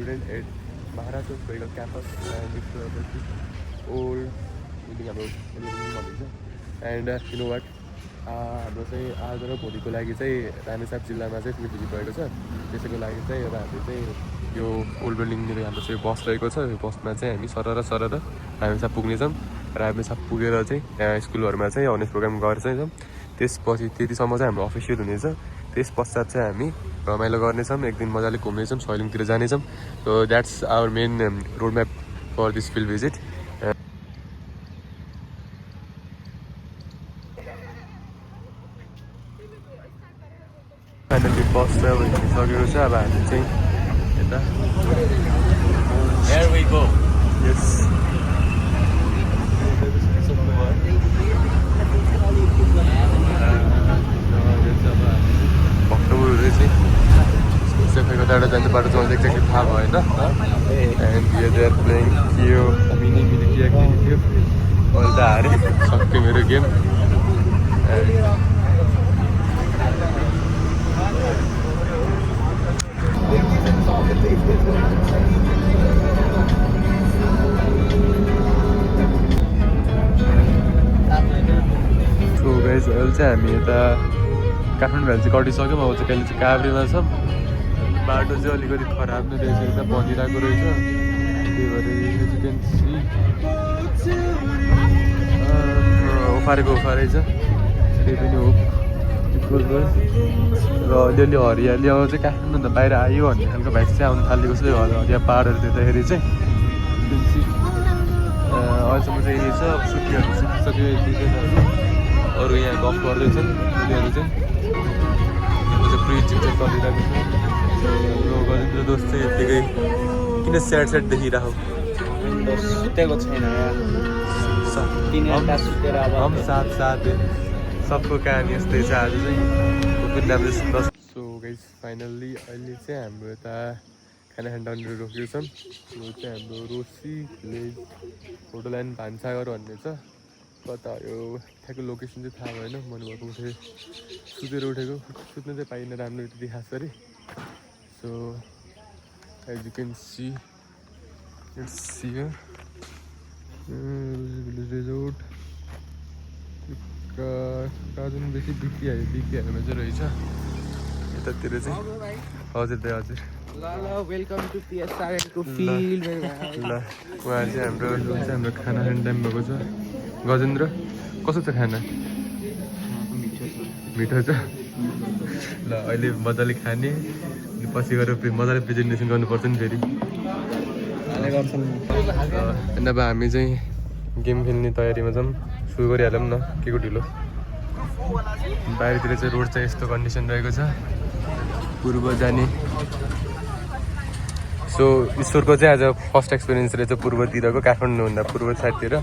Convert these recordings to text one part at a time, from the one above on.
student at Maharashtra Medical Campus and it's the old building हाम्रो भनिन्छ and you know what हाम्रो चाहिँ आज र भोलिको लागि चाहिँ रामेछाप जिल्लामा चाहिँ भिजिट भएको छ त्यसैको लागि चाहिँ अब हामी चाहिँ यो ओल्ड बिल्डिङनिर हाम्रो चाहिँ बस रहेको छ यो बसमा चाहिँ हामी सरर रामेछाप पुग्नेछौँ रामेछाप पुगेर चाहिँ यहाँ स्कुलहरूमा चाहिँ अनेस प्रोग्राम गरेर चाहिँ त्यसपछि त्यतिसम्म चाहिँ हाम्रो अफिसियल हुनेछ त्यस पश्चात चाहिँ हामी रमाइलो गर्नेछौँ एक दिन मजाले घुम्नेछौँ सैलुङतिर जानेछौँ so that's our main road map for this field visit finally bus चाहिँ अब हिँडिसकेको छ अब हामी चाहिँ यता Here we go. यस भक्तपुरहरू चाहिँ खैको टाढा जान्छ बाटो चाहिँ एक्ज्याक्टली थाहा भएन एन्ड दे आर प्लेइङ यो मिनी के एक्टिभिटी थियो मैले त हारेँ सक्यो मेरो गेम सो गाइस अहिले चाहिँ हामी यता काठमाडौँ भ्याली चाहिँ कटिसक्यौँ अब चाहिँ कहिले चाहिँ काभ्रेमा छौँ बाटो चाहिँ अलिकति खराब नै रहेछ एकदम भनिरहेको रहेछ त्यही भएर उफारेको उफारै छ त्यही पनि हो र अलिअलि हरियाली अब चाहिँ काठमाडौँ त बाहिर आयो भन्ने खालको भाइ चाहिँ आउनु थालेको छ हरिया पाहाडहरू देख्दाखेरि चाहिँ अहिलेसम्म चाहिँ यही छ अब सुत्केहरू सुतिसक्यो दुईजनाहरू अरू यहाँ गफ गर्दैछन् उनीहरू चाहिँ प्रिचिङ चाहिँ चलिरहेको छ गजेन्द्र दोस्त चाहिँ यत्तिकै किन स्याड देखिरहेको सुतेको छैन हम साथ साथ सबको कहानी यस्तै छ आज चाहिँ सो गाइस फाइनल्ली अहिले चाहिँ हाम्रो यता खाना खान्डाउनेर रोकेको छन् यो चाहिँ हाम्रो रोसी भिलेज होटल एन्ड भान्साघर भन्ने छ कता यो ठ्याक्कै लोकेसन चाहिँ थाहा भएन मैले भएको उठेँ सुतेर उठेको सुत्न चाहिँ पाइनँ राम्रो त्यति खास गरी so as you can see it's here village resort जुन बेसी बिक्रीहरूमा चाहिँ रहेछ यतातिर चाहिँ हजुर दाइ हजुर वेलकम टु पिएसआरको फिल्ड ल उहाँ चाहिँ हाम्रो खाना खाने टाइम भएको छ गजेन्द्र कस्तो छ खाना मिठो छ ल अहिले मजाले खाने पछि गएर मजाले प्रेजेन्टेसन गर्नुपर्छ नि फेरि अब हामी चाहिँ गेम खेल्ने तयारीमा छौँ सुरु गरिहालौँ न के को ढिलो बाहिरतिर चाहिँ रोड चाहिँ यस्तो कन्डिसन रहेको छ पूर्व जाने सो ईश्वरको चाहिँ आज फर्स्ट एक्सपिरियन्स रहेछ पूर्वतिरको काठमाडौँभन्दा पूर्व साइडतिर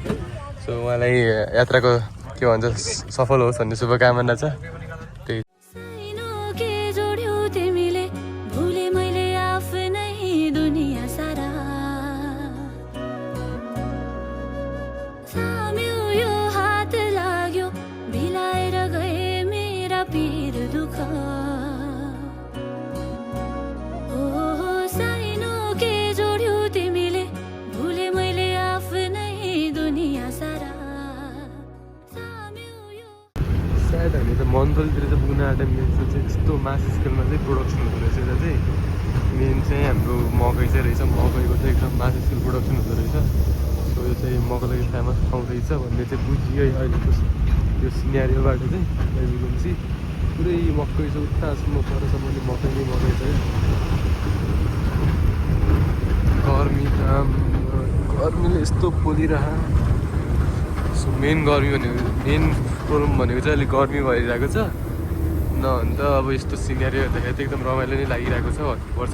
सो उहाँलाई यात्राको के भन्छ सफल होस् भन्ने शुभकामना छ त्यही मन्थलतिर चाहिँ पुग्न आँट्यो मेन चाहिँ यस्तो मास स्केलमा चाहिँ प्रोडक्सन हुँदो रहेछ यता चाहिँ मेन चाहिँ हाम्रो मकै चाहिँ रहेछ मकैको चाहिँ एकदम मास स्केल प्रोडक्सन हुँदो रहेछ सो यो चाहिँ मकैको लागि फेमस ठाउँ रहेछ भन्ने चाहिँ बुझियो अहिलेको यो सिनेरियोबाट चाहिँ एजुकेन्सी पुरै मकै छ उतासम्म परसम्म मकै नै मकै छ गर्मीले यस्तो पोलिरह सो मेन गर्मी भनेको मेन प्रब्लम भनेको चाहिँ अलिक गर्मी भइरहेको छ न अन्त अब यस्तो सिनेरियो हेर्दाखेरि चाहिँ एकदम रमाइलो नै लागिरहेको छ भन्नुपर्छ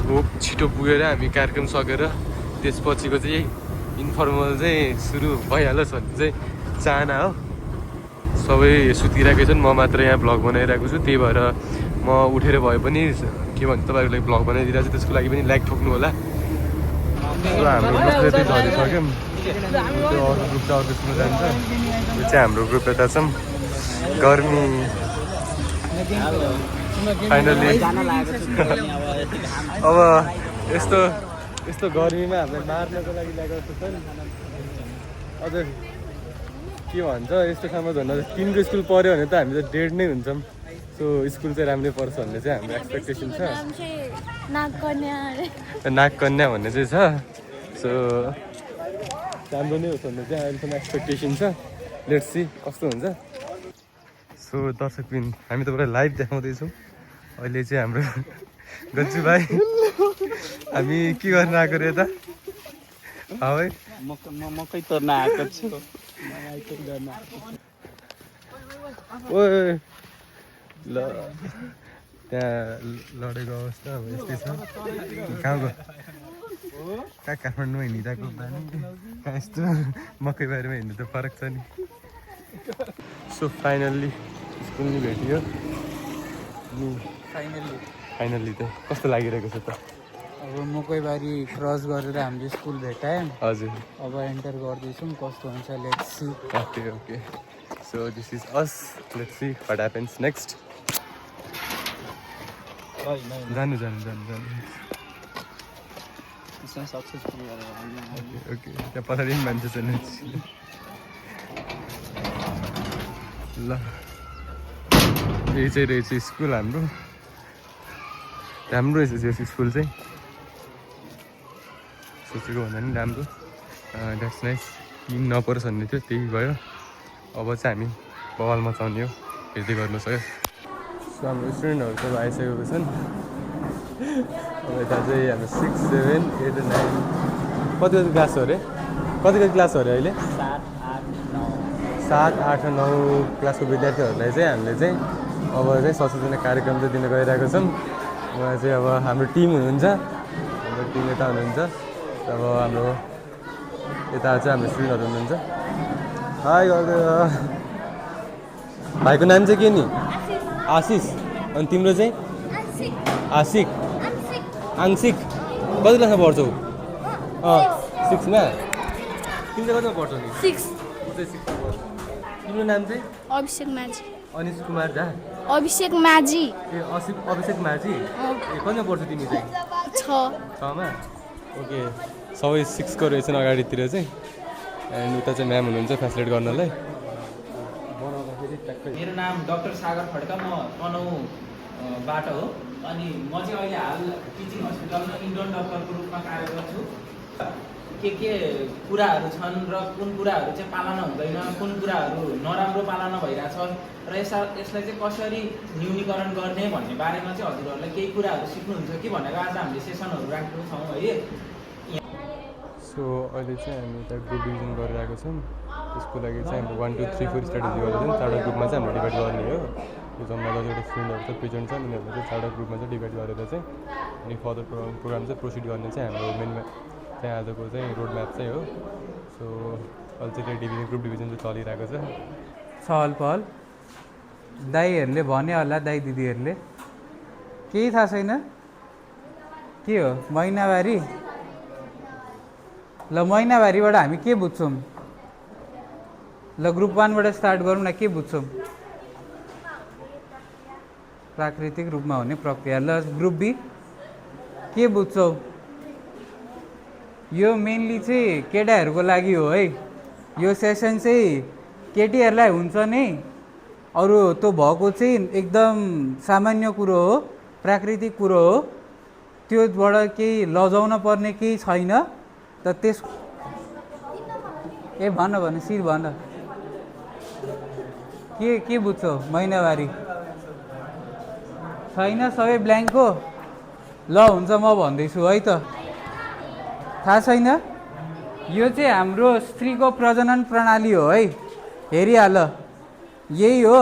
होप छिटो पुगेर हामी कार्यक्रम सकेर त्यसपछिको चाहिँ इन्फर्मल चाहिँ सुरु भइहालोस् भन्ने चाहिँ चाहना हो सबै सुतिरहेकै छन् म मात्र यहाँ भ्लग बनाइरहेको छु त्यही भएर म उठेर भए पनि के भन्छ तपाईँहरूको लागि भ्लग बनाइदिरहेको छु त्यसको लागि पनि लाइक ठोक्नु होला हाम्रो ग्रुप यतै झरिसक्यौँ त्यो अरू ग्रुप चाहिँ अर्कोसँग जान्छ यो चाहिँ हाम्रो ग्रुप यता छौँ गर्मी फाइनली जान लागेको छु पनि अब अब यस्तो यस्तो गर्मीमा हामीलाई मार्नको लागि ल्याएको जस्तो छ नि अझ के भन्छ यस्तो ठाउँमा झन् तिनको स्कुल पऱ्यो भने त हामी त डेड नै हुन्छौँ सो स्कुल चाहिँ राम्रै पर्छ भन्ने चाहिँ हाम्रो एक्सपेक्टेसन छ नाग कन्या भन्ने चाहिँ छ सो राम्रो नै होस् भन्ने चाहिँ अहिलेसम्म एक्सपेक्टेसन छ लेट्स सी कस्तो हुन्छ सो दर्शकबिन हामी तपाईँलाई लाइभ देखाउँदैछौँ अहिले चाहिँ हाम्रो गन्जु भाइ हामी के गर्न आएको रे यता है मकै तोड्न आएको छु ओ ल त्यहाँ लडेको अवस्था अब यस्तै छ कहाँ गयो कहाँ काठमाडौँमा हिँडिरहेको बानी कहाँ यस्तो मकै बारीमा हिँड्नु त फरक छ नि सो फाइनल्ली स्कुल नि भेटियो फाइनल्ली त कस्तो लागिरहेको छ त अब मकैबारी क्रस गरेर हामीले स्कुल भेटायौँ हजुर अब एन्टर गर्दैछौँ कस्तो हुन्छ let's see okay okay so this is us let's see what happens next जानु जानु जानु जानु सक्सेसफुल गरेर ओके त्यहाँ पछाडि पनि मान्छे छैन ल यही चाहिँ रहेछ स्कुल हाम्रो राम्रो रहेछ यो स्कुल चाहिँ सोचेको भन्दा पनि राम्रो द्याट्स नाइस टिम नपरोस् भन्ने थियो त्यही भयो अब चाहिँ हामी बवाल मचाउने हो हेर्दै गर्नुहोस् है सो हाम्रो स्टुडेन्टहरू चाहिँ आइसकेको छन् अब यता चाहिँ हाम्रो 6, 7, 8, 9 कति क्लास हो अरे कति क्लास हो अरे अहिले 7, 8, 9 क्लासको विद्यार्थीहरूलाई चाहिँ हामीले चाहिँ अब चाहिँ संशोधन कार्यक्रम चाहिँ दिन गइरहेको छौँ उहाँ चाहिँ अब हाम्रो टिम हुनुहुन्छ हाम्रो टिम यता हुनुहुन्छ अब हाम्रो यता चाहिँ हाम्रो स्टुडेन्टहरू हुनुहुन्छ हाई गर्दै भाइको नाम चाहिँ के नि आशिष अनि तिम्रो चाहिँ आशिक आंशिक कति क्लासमा पढ्छौ 6मा तिमी चाहिँ कतिमा पढ्छौ नि 6 तिम्रो नाम चाहिँ अभिषेक माझी अनिश कुमार झा अभिषेक माझी ए अभिषेक माझी ए कतिमा पढ्छौ तिमी चाहिँ 6मा ओके सबै 6 को रहेछन् अगाडितिर चाहिँ एन्ड उता चाहिँ म्याम हुनुहुन्छ फेसिलिट गर्नलाई मेरो नाम डाक्टर सागर खड्का म तनहुँबाट हो अनि म चाहिँ अहिले हाल टिचिङ हस्पिटलमा इन्टर्न डक्टरको रूपमा कार्यरत छु के कुराहरू छन् र कुन कुराहरू चाहिँ पालना हुँदैन कुन कुराहरू नराम्रो पालना भइरहेछ र यसलाई चाहिँ कसरी न्यूनीकरण गर्ने भन्ने बारेमा चाहिँ हजुरहरूलाई केही कुराहरू सिक्नुहुन्छ कि भनेर आज हामीले सेसनहरू राखेको छौँ है सो अहिले चाहिँ हामी यता ग्रुप डिभिजन गरिरहेको छौँ त्यसको लागि चाहिँ हाम्रो 1, 2, 3, 4 स्ट्राटेजी गर्दैछौँ 4वटा ग्रुपमा चाहिँ हामीले डिभाइड गर्ने हो यो जम्मा 10वटा स्टुडेन्टहरू चाहिँ प्रेजेन्ट छ उनीहरूलाई चाहिँ 4वटा ग्रुपमा चाहिँ डिभाइड गरेर चाहिँ अनि फर्दर प्रोग्राम चाहिँ प्रोसिड गर्ने चाहिँ हाम्रो मेनमा चाहिँ आजको चाहिँ रोड म्याप चाहिँ हो सो अहिले चाहिँ डिभिजन ग्रुप डिभिजन चाहिँ चलिरहेको छ छलफल दाईहरूले भने होला दाई दिदीहरूले केही थाहा छैन के हो महिनावारी ल महिनावारीबाट हामी के बुझ्छौँ ल ग्रुप 1बाट स्टार्ट गरौँ न के बुझ्छौँ प्राकृतिक रूपमा हुने प्रक्रिया ल ग्रुप बी के बुझ्छौ यो मेनली चाहिँ केटाहरूको लागि हो है यो सेसन चाहिँ केटीहरूलाई हुन्छ नै अरू त्यो भएको चाहिँ एकदम सामान्य कुरो हो प्राकृतिक कुरो हो त्योबाट केही लजाउन पर्ने केही छैन त त्यस ए भन भन शिर भन के बुझ्छौ महिनावारी छैन सबै ब्ल्याङ्क हो ल हुन्छ म भन्दैछु है त थाहा छैन यो चाहिँ हाम्रो स्त्रीको प्रजनन प्रणाली हो है हेरिहाल यही हो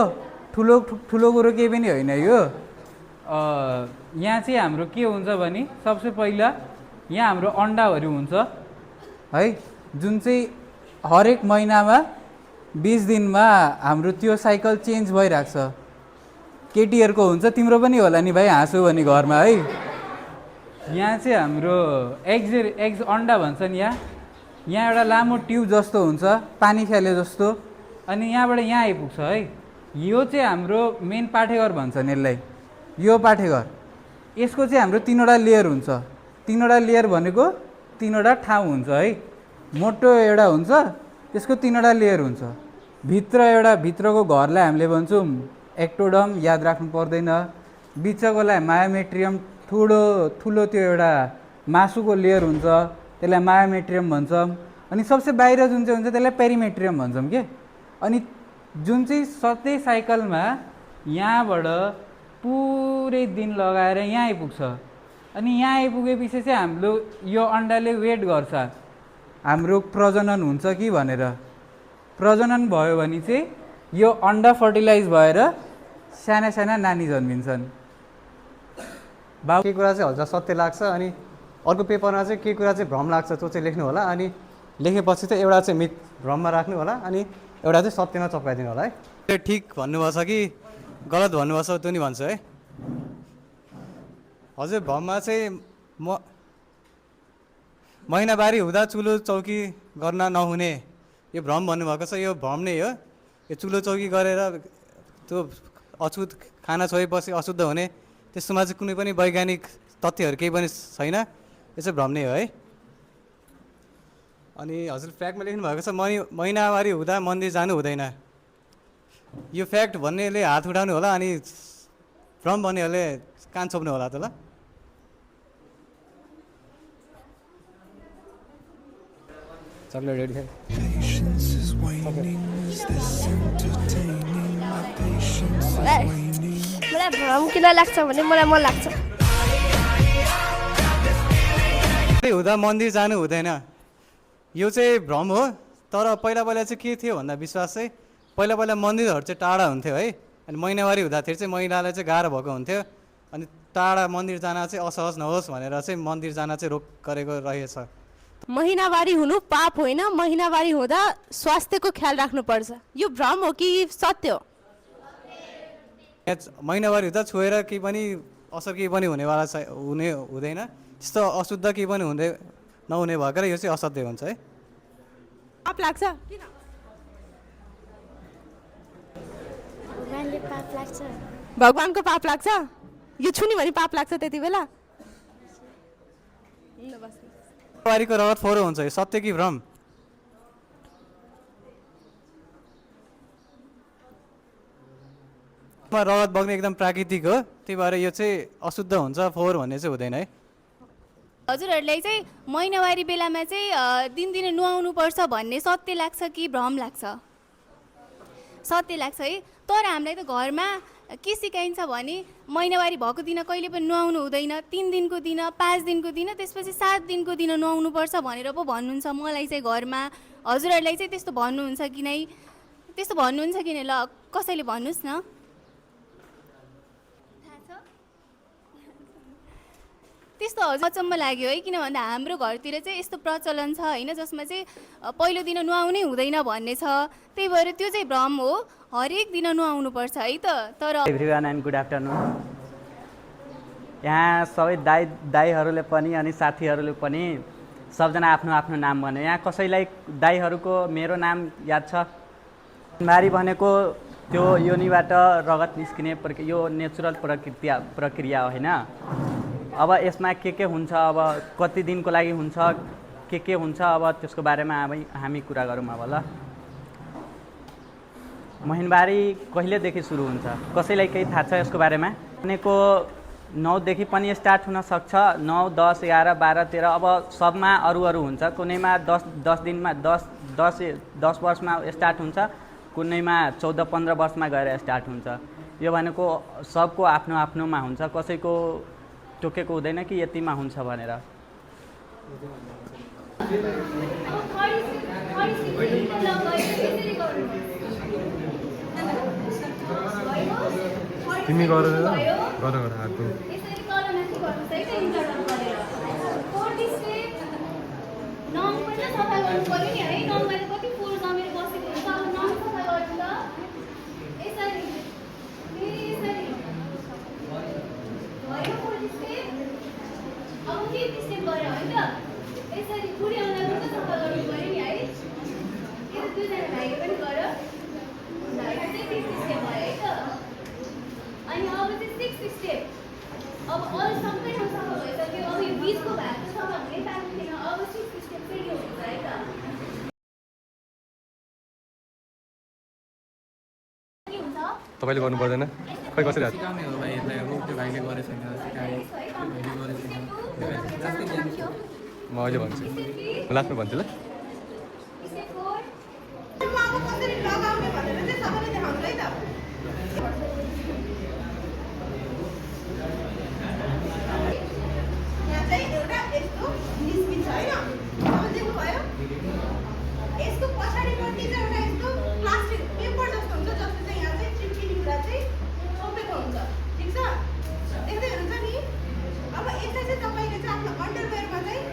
ठुलो ठुलो कुरो केही पनि होइन यो यहाँ चाहिँ हाम्रो के हुन्छ भने सबसे पहिला यहाँ हाम्रो अन्डाहरू हुन्छ है जुन चाहिँ हरेक महिनामा 20 दिनमा हाम्रो त्यो साइकल चेन्ज भइरहेको छ केटीहरूको हुन्छ तिम्रो पनि होला नि भाइ हाँसो भने घरमा है यहाँ चाहिँ हाम्रो एग्स अन्डा भन्छन् यहाँ एउटा लामो ट्युब जस्तो हुन्छ पानी फ्याले जस्तो अनि यहाँबाट यहाँ आइपुग्छ है यो चाहिँ हाम्रो मेन पाठेघर भन्छन् यसलाई यो पाठेघर, यसको चाहिँ हाम्रो 3वटा लेयर हुन्छ। 3वटा लेयर भनेको 3वटा ठाउँ हुन्छ है। मोटो एउटा हुन्छ, त्यसको 3वटा लेयर हुन्छ। भित्रको घरलाई हामीले भन्छौँ एक्टोडम, याद राख्नु पर्दैन। बिचकोलाई मायोमेट्रियम, ठुलो त्यो एउटा मासुको लेयर हुन्छ, त्यसलाई मायोमेट्रियम भन्छौँ। अनि सबसे बाहिर जुन चाहिँ हुन्छ त्यसलाई पेरिमेट्रियम भन्छौँ के। अनि जुन चाहिँ सधैँ साइकलमा यहाँबाट पुरै दिन लगाएर यहाँ आइपुग्छ। अनि यहाँ आइपुगेपछि चाहिँ हाम्रो यो अन्डाले वेट गर्छ हाम्रो प्रजनन हुन्छ कि भनेर। प्रजनन भयो भने चाहिँ यो अन्डा फर्टिलाइज भएर साना साना नानी जन्मिन्छन्। के कुरा चाहिँ हजुर सत्य लाग्छ अनि अर्को पेपरमा चाहिँ के कुरा चाहिँ भ्रम लाग्छ त्यो चाहिँ लेख्नु होला। अनि लेखेपछि चाहिँ एउटा चाहिँ मिथ भ्रममा राख्नु होला अनि एउटा चाहिँ सत्यमा चपाइदिनु होला है। ठिक भन्नुभएको छ कि गलत भन्नुभएको छ त्यो नि भन्छु है। हजुर भ्रममा चाहिँ महिनावारी हुँदा चुलो चौकी गर्न नहुने यो भ्रम भन्नुभएको छ। यो भ्रम नै हो। यो चुलो चौकी गरेर त्यो अछुत खाना छोएपछि अशुद्ध हुने त्यस्तोमा चाहिँ कुनै पनि वैज्ञानिक तथ्यहरू केही पनि छैन। यो चाहिँ भ्रम नै हो है। अनि हजुर फ्याक्टमा लेख्नु भएको छ महिनावारी हुँदा मन्दिर जानु हुँदैन। यो फ्याक्ट भन्नेले हात उठाउनु होला अनि भ्रम भन्नेहरूले कान छोप्नु होला त ल। चक्लेट रेडी छ। मलाई भ्रम किन लाग्छ भने मलाई मन लाग्छ हुँदा मन्दिर जानु हुँदैन। यो चाहिँ भ्रम हो। तर पहिला चाहिँ के थियो भन्दा विश्वास चाहिँ पहिला मन्दिरहरू चाहिँ टाढा हुन्थ्यो है। अनि महिनावारी हुँदाखेरि चाहिँ महिलालाई चाहिँ गाह्रो भएको हुन्थ्यो। अनि टाढा मन्दिर जान चाहिँ असहज नहोस् भनेर चाहिँ मन्दिर जान चाहिँ रोक गरेको रहेछ। महिनावारी हुनु पाप होइन, महिनावारी हुँदा स्वास्थ्यको ख्याल राख्नुपर्छ। यो भ्रम हो कि सत्य हो? महिनावारी हुँदा छोएर केही पनि असर केही पनि हुँदैन। त्यस्तो अशुद्ध केही पनि नहुने भएर यो चाहिँ असत्य हुन्छ है। पाप लाग्छ? भगवानको पाप लाग्छ? यो छुनी भने पाप लाग्छ त्यति बेला? महिनावारीको रगत फोहोर हुन्छ। यो सत्य कि भ्रम? रगत बग्ने एकदम प्राकृतिक हो। त्यही भएर यो चाहिँ अशुद्ध हुन्छ, फोहोर भन्ने चाहिँ हुँदैन है। हजुरहरूलाई चाहिँ महिनावारी बेलामा चाहिँ दिनदिनै नुहाउनुपर्छ भन्ने सत्य लाग्छ कि भ्रम लाग्छ? सत्य लाग्छ है। तर हामीलाई त घरमा के सिकाइन्छ भने महिनावारी भएको दिन कहिले पनि नुहाउनु हुँदैन, 3 दिनको दिन, 5 दिनको दिन, त्यसपछि 7 दिनको दिन नुहाउनुपर्छ भनेर पो भन्नुहुन्छ मलाई चाहिँ घरमा। हजुरहरूलाई चाहिँ त्यस्तो भन्नुहुन्छ कि नै? त्यस्तो भन्नुहुन्छ कि नै? ल कसैले भन्नुहोस् न। त्यस्तो हजुर अचम्म लाग्यो है। किन भन्दा हाम्रो घरतिर चाहिँ यस्तो प्रचलन छ होइन, जसमा चाहिँ पहिलो दिन नुहाउनै हुँदैन भन्ने छ। त्यही भएर त्यो चाहिँ भ्रम हो। हरेक दिन नुहाउनुपर्छ है त। तर एभ्रिवान एन्ड गुड आफ्टरनुन। यहाँ सबै दाईहरूले पनि अनि साथीहरूले पनि सबजना आफ्नो आफ्नो नाम भने। यहाँ कसैलाई दाईहरूको मेरो नाम याद छ? नारी भनेको त्यो योनिबाट रगत निस्किने यो नेचुरल प्रक्रिया होइन। अब यसमा के हुन्छ, अब कति दिनको लागि हुन्छ, के हुन्छ, अब त्यसको बारेमा हामी कुरा गरौँ अब ल। महिनावारी कहिलेदेखि सुरु हुन्छ? कसैलाई केही थाहा छ यसको बारेमा? भनेको 9 देखि पनि स्टार्ट हुन सक्छ। 9, 10, 11, 12, 13 अब सबमा अरू हुन्छ। कुनैमा 10 दिनमा 10 वर्षमा स्टार्ट हुन्छ, कुनैमा 14-15 वर्षमा गएर स्टार्ट हुन्छ। यो भनेको सबको आफ्नो आफ्नोमा हुन्छ। कसैको टोकेको हुँदैन कि यतिमा हुन्छ भनेर। तिमी गर हातको अनि अब चाहिँ 6th स्टेप तपाईँले गर्नु पर्दैन खै कसरी हात सिकाउने हो भाइहरूलाई अब त्यो भाइले गरेको छैन सिकाए त्यो भाइले गरेको छैन त्यो भाइले जस्तै ज्ञान छ म अहिले भन्छु म लास्टमा भन्छु ल यसको पछाडिपट्टि चाहिँ एउटा यस्तो प्लास्टिक पेपर जस्तो हुन्छ जसले चाहिँ यहाँ चाहिँ चिप्किने कुरा चाहिँ छोपेको हुन्छ ठिक छ देख्दै हुनुहुन्छ नि अब यसलाई चाहिँ तपाईँले चाहिँ आफ्नो अन्डरवेयरमा चाहिँ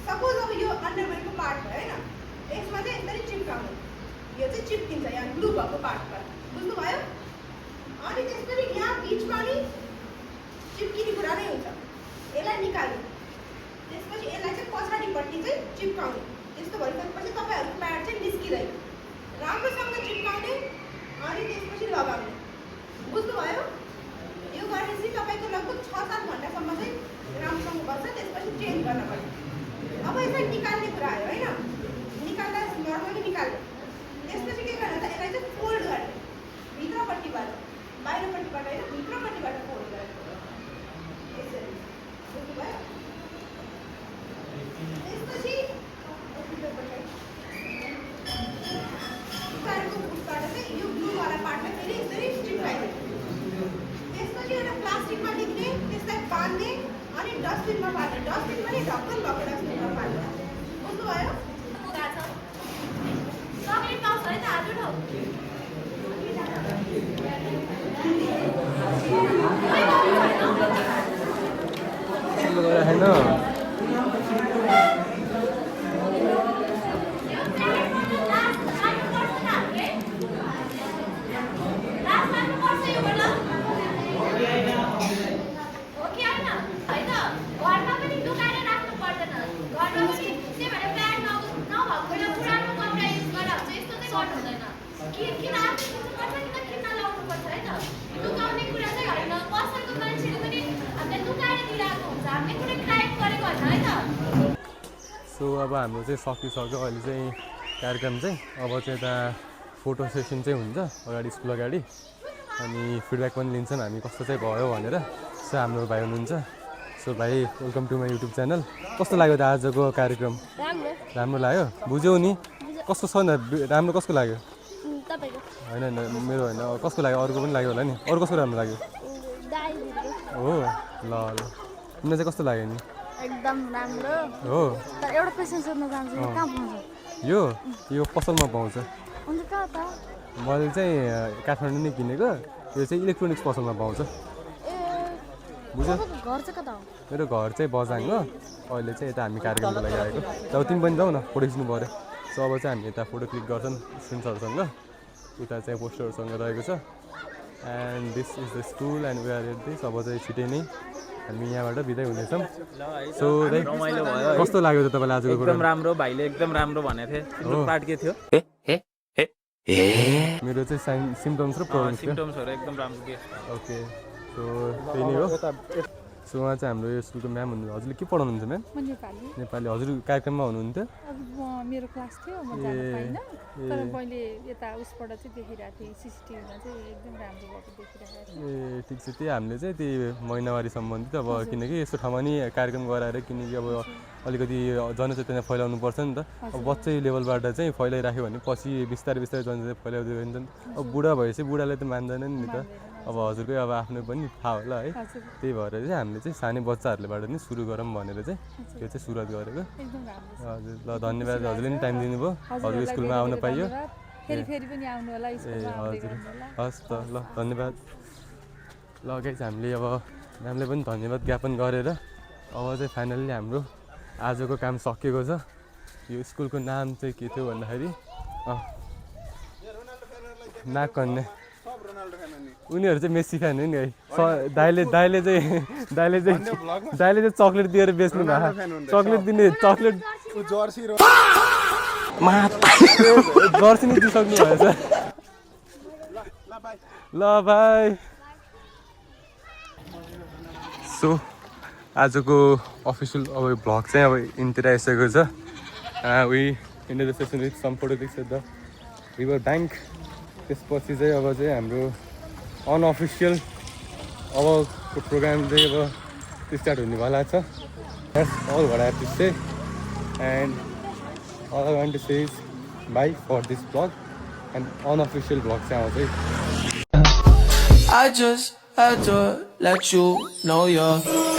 सपोज अब यो अन्डरवेयरको पार्ट भयो होइन यसमा चाहिँ यसरी चिप्काउनु यो चाहिँ चिप्किन्छ यहाँ ग्लु भएको पार्टमा बुझ्नुभयो अनि त्यसरी यहाँ बिचमा नि चिप्किने कुरा नै हुन्छ यसलाई निकाल्नु त्यसपछि यसलाई चाहिँ पछाडिपट्टि चाहिँ चिप्काउने त्यस्तो भइसकेपछि तपाईँहरूको प्याड चाहिँ निस्किँदैन राम्रोसँग चिप्काउने अनि त्यसपछि लगाउने बुझ्नुभयो यो गरेपछि तपाईँको लगभग 6-7 घन्टासम्म चाहिँ राम्रोसँग बस्छ त्यसपछि चेन्ज गर्न पर्छ अब यसलाई निकाल्ने कुरा आयो होइन निकाल्दा नर्मली निकाल्ने त्यसपछि के गर्ने त यसलाई चाहिँ फोल्ड गर्ने भित्रपट्टिबाट बाहिरपट्टिबाट होइन भित्रपट्टिबाट फोल्ड गर्ने यसरी बुझ्नुभयो त्यसपछि यो ब्लूवाला पार्टलाई फेरि यसरी चिप्काइदिने त्यसपछि एउटा प्लास्टिकमा लेख्ने त्यसलाई बाँध्ने अनि डस्टबिनमा पार्ने डस्टबिन पनि ढक्कन भएको डस्टबिनमा पार्ने बुझ्नुभयो चक्लेट पाउँछ है त हात उठाउ होइन सो अब हाम्रो चाहिँ सकिसक्यो अहिले चाहिँ कार्यक्रम चाहिँ अब चाहिँ यता फोटो सेसन चाहिँ हुन्छ अगाडि स्कुल अगाडि अनि फिडब्याक पनि लिन्छन् हामी कस्तो चाहिँ भयो भनेर सो हाम्रो भाइ हुनुहुन्छ सो भाइ welcome to my YouTube channel कस्तो लाग्यो त आजको कार्यक्रम राम्रो लाग्यो बुझ्यौ नि कस्तो छ नि राम्रो कसको लाग्यो होइन होइन मेरो होइन कसको लाग्यो अरूको पनि लाग्यो होला नि अरू कसको राम्रो लाग्यो हो ल ल तिमीलाई चाहिँ कस्तो लाग्यो नि एकदम राम्रो हो तर एउटा क्वेसन सोध्न चाहन्छु कहाँ पाउँछ यो पसलमा पाउँछ अन्त कहाँ त मैले चाहिँ काठमाडौँ नै किनेको यो चाहिँ इलेक्ट्रोनिक्स पसलमा पाउँछ ए बुझ्यो घर चाहिँ कता हो मेरो घर चाहिँ बजाङ हो अहिले चाहिँ यता हामी कार्यक्रमको लागि आएको जब तिमी पनि जाऊ न फोटो खिच्नु पऱ्यो सो अब चाहिँ हामी यता फोटो क्लिक गर्छन् स्टुडेन्ट्सहरूसँग उता चाहिँ पोस्टरहरूसँग रहेको छ and this is the school and we are at this अब चाहिँ छिटै नै हामी यहाँबाट बिदाइ हुनेछौँ सो रमाइलो भयो कस्तो लाग्यो त तपाईँलाई आजको एकदम राम्रो भाइले एकदम राम्रो भनेको थिए तिम्रो पार्ट के थियो मेरो चाहिँ सिम्टम्स र प्रब्लम्स थियो सिम्टम्सहरु एकदम राम्रो के ओके सो त्यही नै हो सो उहाँ चाहिँ हाम्रो यो स्कुलको म्याम हुनुहुन्छ हजुरले के पढाउनुहुन्छ म्याम म नेपाली नेपाली हजुर कार्यक्रममा हुनुहुन्थ्यो अब मेरो क्लास थियो म जान पाइनँ तर मैले यता उसबाट चाहिँ देखिरहेको थिएँ सिसिटिभीमा चाहिँ एकदम राम्रो भएको देखिरहेको थिएँ ए ठिक छ त्यही हामीले चाहिँ त्यही महिनावारी सम्बन्धित अब किनकि यस्तो ठाउँमा नि कार्यक्रम गराएर किनकि अब अलिकति जनचेतना फैलाउनु पर्छ नि त अब बच्चै लेभलबाट चाहिँ फैलाइराख्यो भने पछि बिस्तारै बिस्तारै जनचेतना फैलाउँदै गइन्छ नि त अब बुढा भएपछि बुढाले त मान्दैन नि त अब हजुरकै अब आफ्नो पनि थाहा होला है त्यही भएर चाहिँ हामीले चाहिँ सानै बच्चाहरूलेबाट नि सुरु गरौँ भनेर चाहिँ त्यो चाहिँ सुरुवात गरेको हजुर ल धन्यवाद हजुरले पनि टाइम दिनुभयो हजुर स्कुलमा आउन पाइयो ए हजुर हस् त ल धन्यवाद ल गाइस हामीले अब म्यामले पनि धन्यवाद ज्ञापन गरेर अब चाहिँ फाइनल्ली हाम्रो आजको काम सकिएको छ यो स्कुलको नाम चाहिँ के थियो भन्दाखेरि नागकन्या उनीहरू चाहिँ मेस्सी फ्यान हो नि है दाइले चाहिँ चक्लेट दिएर बेच्नु भएको चक्लेट दिने चक्लेट जर्सी नै दिइसक्नु भएछ ल भाइ सो आजको अफिसियल अब भ्लग चाहिँ अब इन्तिर आइसकेको छ we enter the session with some photo pics at the river bank त्यसपछि चाहिँ अब चाहिँ हाम्रो अनअफिसियल अबको प्रोग्राम चाहिँ अब स्टार्ट हुनेवाला छ that's all what I have to say and all I want to say is bye for this vlog and unofficial vlog चाहिँ आउँछ है I just had to let you know you're